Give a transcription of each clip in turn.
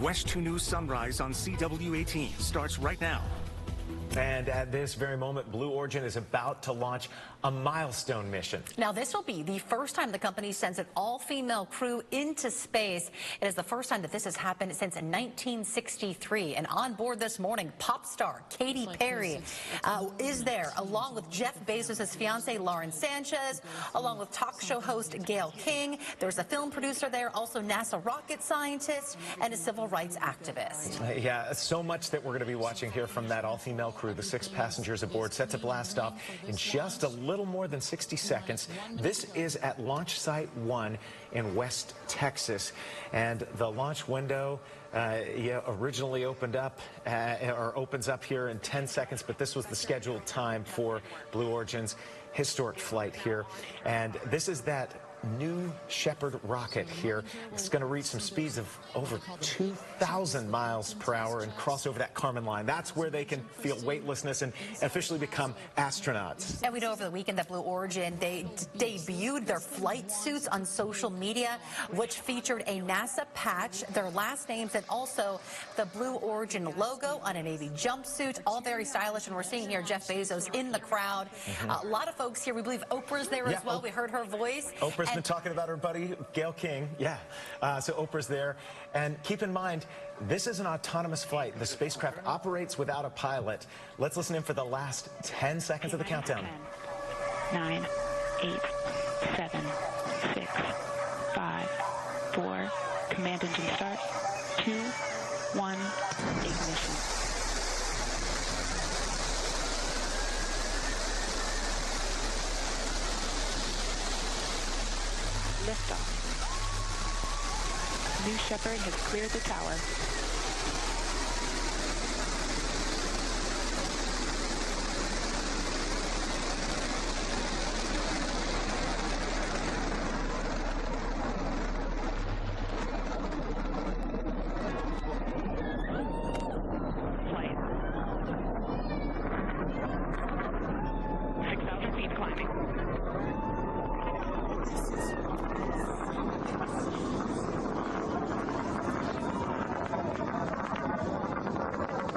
West 2 News Sunrise on CW18 starts right now. And at this very moment, Blue Origin is about to launch a milestone mission. Now, this will be the first time the company sends an all-female crew into space. It is the first time that this has happened since 1963. And on board this morning, pop star Katy Perry is there, along with Jeff Bezos' fiancée, Lauren Sánchez, along with talk show host Gayle King. There's a film producer there, also NASA rocket scientist, and a civil rights activist. Yeah, so much that we're going to be watching here from that all-female crew. The 6 passengers aboard set to blast off in just a little more than 60 seconds. This is at Launch Site 1 in West Texas. And the launch window originally opened up or opens up here in 10 seconds, but this was the scheduled time for Blue Origin's historic flight here. And this is that New Shepard rocket here. It's going to reach some speeds of over 2,000 miles per hour and cross over that Kármán line. That's where they can feel weightlessness and officially become astronauts. And we know over the weekend that Blue Origin, they debuted their flight suits on social media, which featured a NASA patch, their last names, and also the Blue Origin logo on a Navy jumpsuit. All very stylish. And we're seeing here Jeff Bezos in the crowd. A lot of folks here. We believe Oprah's there as well. We heard her voice. Oprah's been talking about her buddy, Gayle King. Yeah. So Oprah's there. And keep in mind, this is an autonomous flight. The spacecraft operates without a pilot. Let's listen in for the last 10 seconds of the countdown. 9, 8, 7, 6, 5, 4. Command engine start. 2, 1. Ignition. Liftoff. New Shepard has cleared the tower. Flight. 6,000 feet climbing.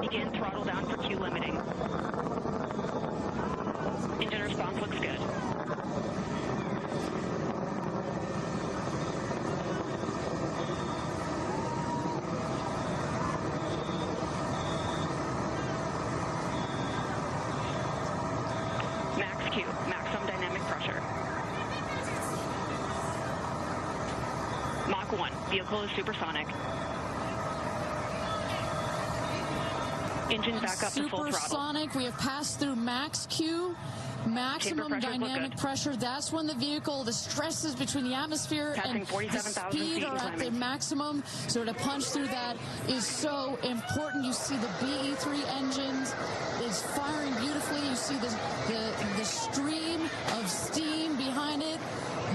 Begin throttle down for Q limiting. Engine response looks good. Max Q, maximum dynamic pressure. Mach 1, vehicle is supersonic. Engine back up to full throttle. Supersonic, we have passed through max Q, maximum dynamic pressure. That's when the vehicle, the stresses between the atmosphere and the speed are at the maximum. So to punch through that is so important. You see the BE3 engines is firing beautifully. You see the stream of steam behind it.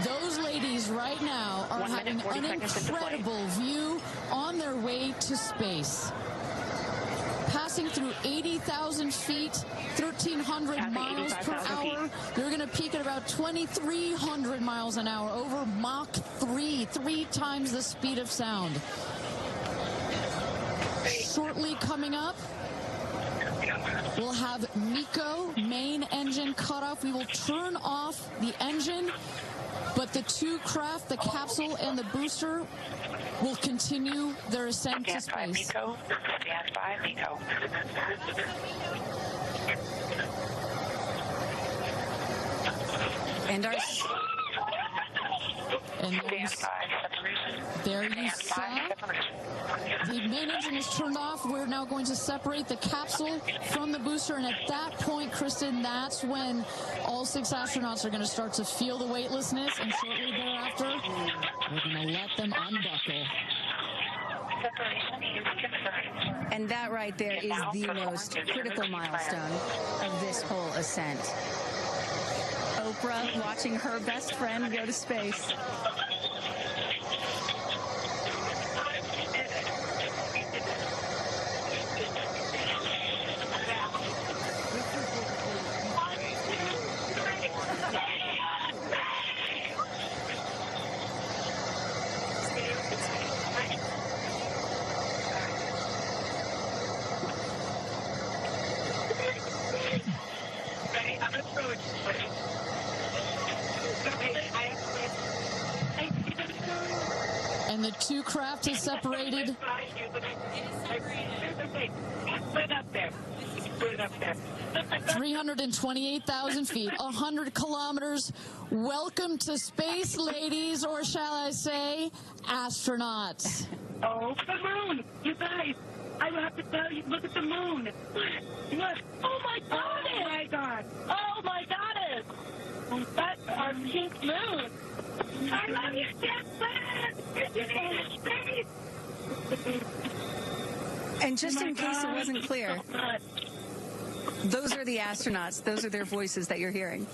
Those ladies right now are having an incredible view on their way to space. Passing through 80,000 feet, 1,300 miles per hour. They're going to peak at about 2,300 miles an hour over Mach 3, 3 times the speed of sound. Shortly coming up, we'll have MECO, main engine cutoff. We will turn off the engine, but the 2 craft, the capsule and the booster, will continue their ascent to space. Stand by, MECO. And there you saw the main engine is turned off. We're now going to separate the capsule from the booster, and at that point, Kristen, that's when all 6 astronauts are going to start to feel the weightlessness, and shortly thereafter, we're going to let them unbuckle. And that right there is the most critical milestone of this whole ascent. Oprah watching her best friend go to space. two craft is separated. Put it up there. Put it up there. 328,000 feet, 100 kilometers. Welcome to space, ladies, or shall I say, astronauts. Oh, the moon, you guys. I have to tell you, look at the moon. Look. Oh, my God. Oh, my God. Oh, my God. That's our pink moon. I love you, Jackson. You're in space. And just in case it wasn't clear, those are the astronauts. Those are their voices that you're hearing.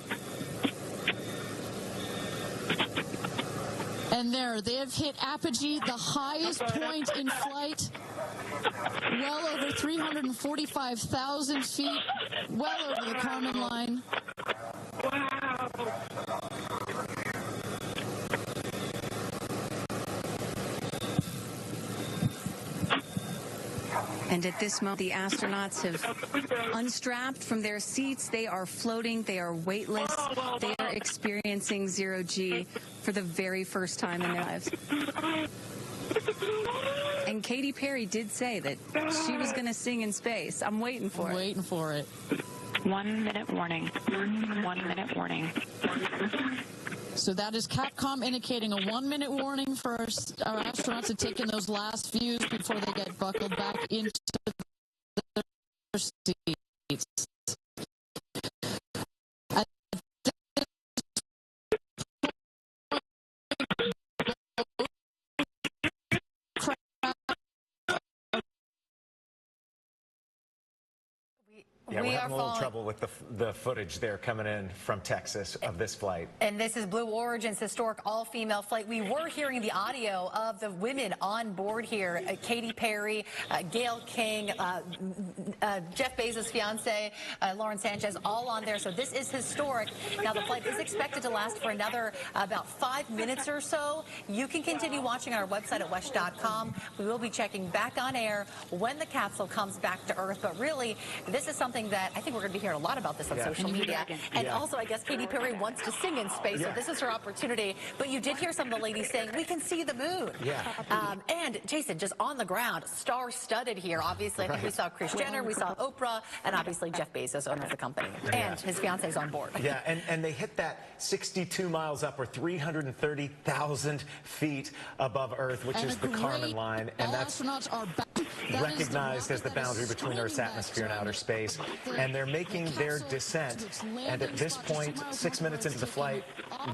And there, they have hit apogee, the highest point in flight, well over 345,000 feet, well over the Kármán line. Wow. And at this moment, the astronauts have unstrapped from their seats. They are floating. They are weightless. They are experiencing zero-G for the very first time in their lives. And Katy Perry did say that she was going to sing in space. I'm waiting for it. Waiting for it. 1 minute warning. 1 minute warning. So that is Capcom indicating a 1 minute warning for our astronauts to take in those last views before they get buckled back into their seats. Yeah, we're having a little trouble with the footage there coming in from Texas of this flight. And this is Blue Origin's historic all-female flight. We were hearing the audio of the women on board here. Katy Perry, Gayle King, Jeff Bezos' fiance, Lauren Sánchez, all on there. So this is historic. Now, the flight is expected to last for another about 5 minutes or so. You can continue watching our website at WESH.com. We will be checking back on air when the capsule comes back to Earth. But really, this is something that I think we're going to be hearing a lot about this on social media. And also, I guess Katy Perry wants to sing in space, so this is her opportunity. But you did hear some of the ladies saying, we can see the moon. And Jason, just on the ground, star-studded here. Obviously, I think we saw Kris Jenner, we saw Oprah, and obviously Jeff Bezos, owner of the company. And his fiance's on board. Yeah, and they hit that 62 miles up, or 330,000 feet above Earth, which is the Kármán line. And that's recognized as the boundary between Earth's atmosphere and outer space. And they're making their descent. And at this point, 6 minutes into the flight,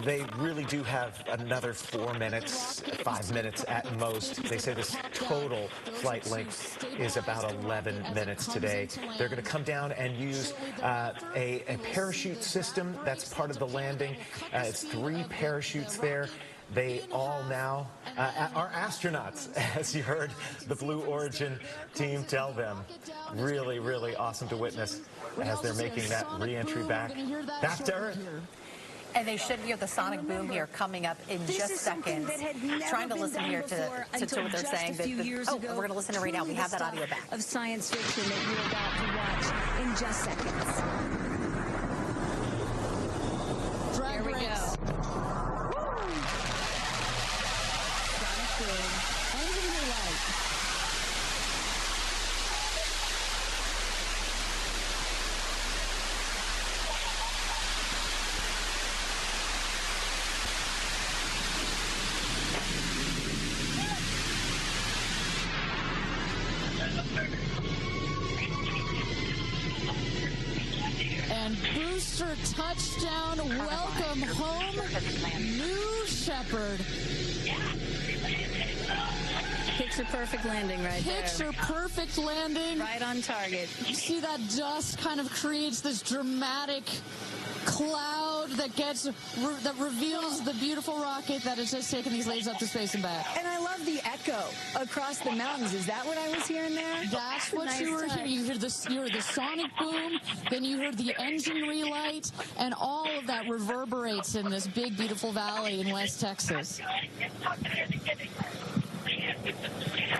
they really do have another 4 minutes, 5 minutes at most. They say this total flight length is about 11 minutes today. They're going to come down and use a parachute system. That's part of the landing. It's 3 parachutes there. They all now are astronauts, as you heard the Blue Origin team tell them. Really, really awesome to witness as they're making that re-entry back to Earth. And they should hear the sonic boom here coming up in just seconds. Trying to listen here to what they're saying. We're going to listen to it right now. We have that audio back. Of science fiction that you're about to watch in just seconds. There we go. And booster touchdown, welcome home, New Shepard. Picture perfect landing right there. Picture perfect landing. Right on target. You see that dust kind of creates this dramatic cloud that reveals the beautiful rocket that has just taken these ladies up to space and back. And I love the echo across the mountains. Is that what I was hearing there? That's what you were hearing. You heard the sonic boom, then you heard the engine relight, and all of that reverberates in this big, beautiful valley in West Texas.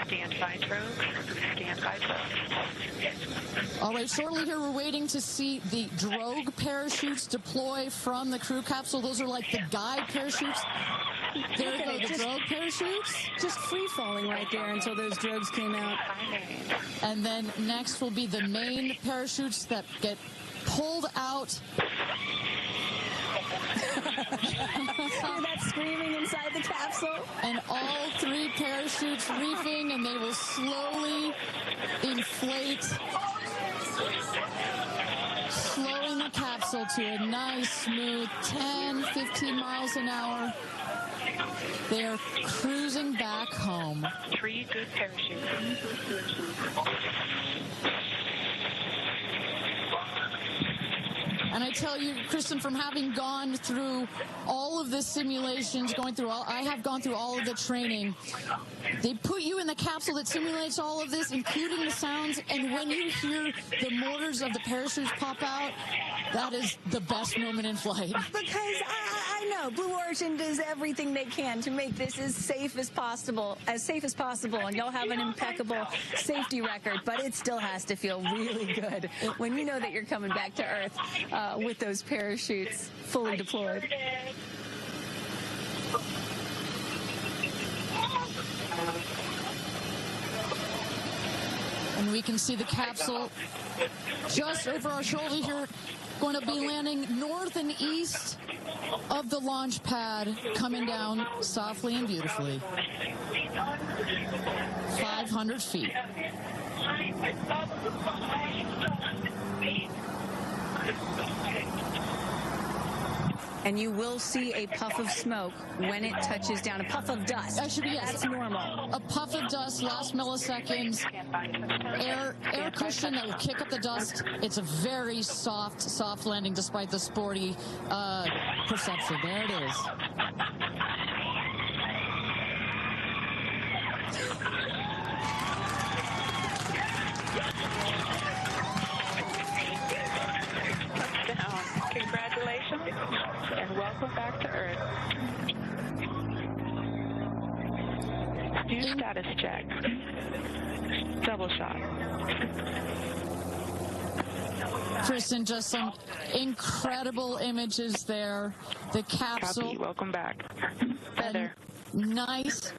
Stand by, folks. Stand by, folks. All right, shortly here, we're waiting to see the drogue parachutes deploy from the crew capsule. Those are like the guide parachutes. There go the drogue parachutes. Just free falling right there until those drogues came out. And then next will be the main parachutes that get pulled out. Hear that screaming inside the capsule? And all three parachutes reefing, and they will slowly inflate, slowing the capsule to a nice, smooth 10, 15 miles an hour. They are cruising back home. 3 good parachutes. And I tell you, Kristen, from having gone through all of the simulations, I have gone through all of the training. They put you in the capsule that simulates all of this, including the sounds, and when you hear the motors of the parachutes pop out, that is the best moment in flight. Because I know Blue Origin does everything they can to make this as safe as possible, and y'all have an impeccable safety record, but it still has to feel really good when you know that you're coming back to Earth with those parachutes fully deployed. And we can see the capsule just over our shoulder here, going to be landing north and east of the launch pad, coming down softly and beautifully. 500 feet. And you will see a puff of smoke when it touches down, a puff of dust. That's normal. A puff of dust, last milliseconds, air cushion that will kick up the dust. It's a very soft landing despite the sporty perception. There it is. Congratulations, and welcome back to Earth. Do status check. Double shot. Kristen, just some incredible images there. The capsule. Copy. Welcome back. Heather. Nice.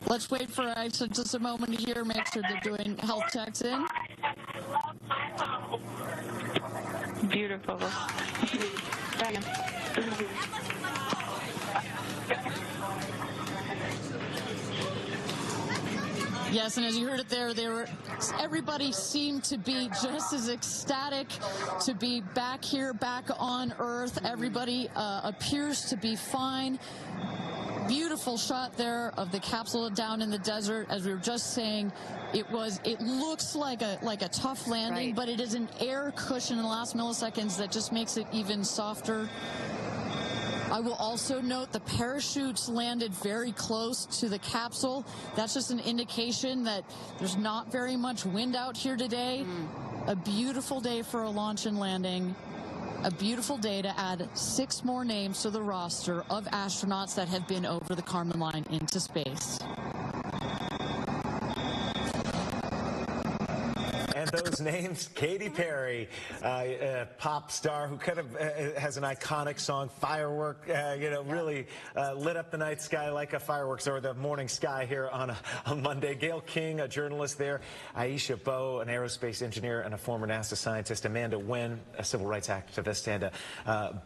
Let's wait for just a moment here. Make sure they're doing health checks in. Beautiful. Yes, and as you heard it there, everybody seemed to be just as ecstatic to be back here, back on Earth. Everybody appears to be fine. Beautiful shot there of the capsule down in the desert. As we were just saying, it looks like a tough landing, right, but it is an air cushion in the last milliseconds that just makes it even softer. I will also note the parachutes landed very close to the capsule. That's just an indication that there's not very much wind out here today. A beautiful day for a launch and landing. A beautiful day to add 6 more names to the roster of astronauts that have been over the Kármán line into space. And those names, Katy Perry, a pop star who kind of has an iconic song, Firework, really lit up the night sky like a fireworks, or the morning sky here on a Monday. Gayle King, a journalist there. Aisha Bowe, an aerospace engineer and a former NASA scientist. Amanda Nguyen, a civil rights activist and a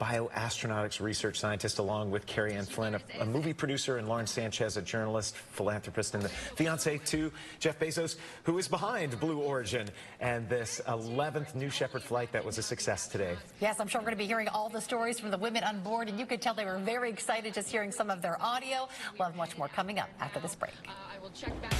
bioastronautics research scientist, along with Carrie Ann Flynn, a movie producer, and Lauren Sánchez, a journalist, philanthropist, and the fiance to Jeff Bezos, who is behind Blue Origin and this 11th New Shepard flight that was a success today. Yes, I'm sure we're going to be hearing all the stories from the women on board, and you could tell they were very excited just hearing some of their audio. We'll have much more coming up after this break. I will check back.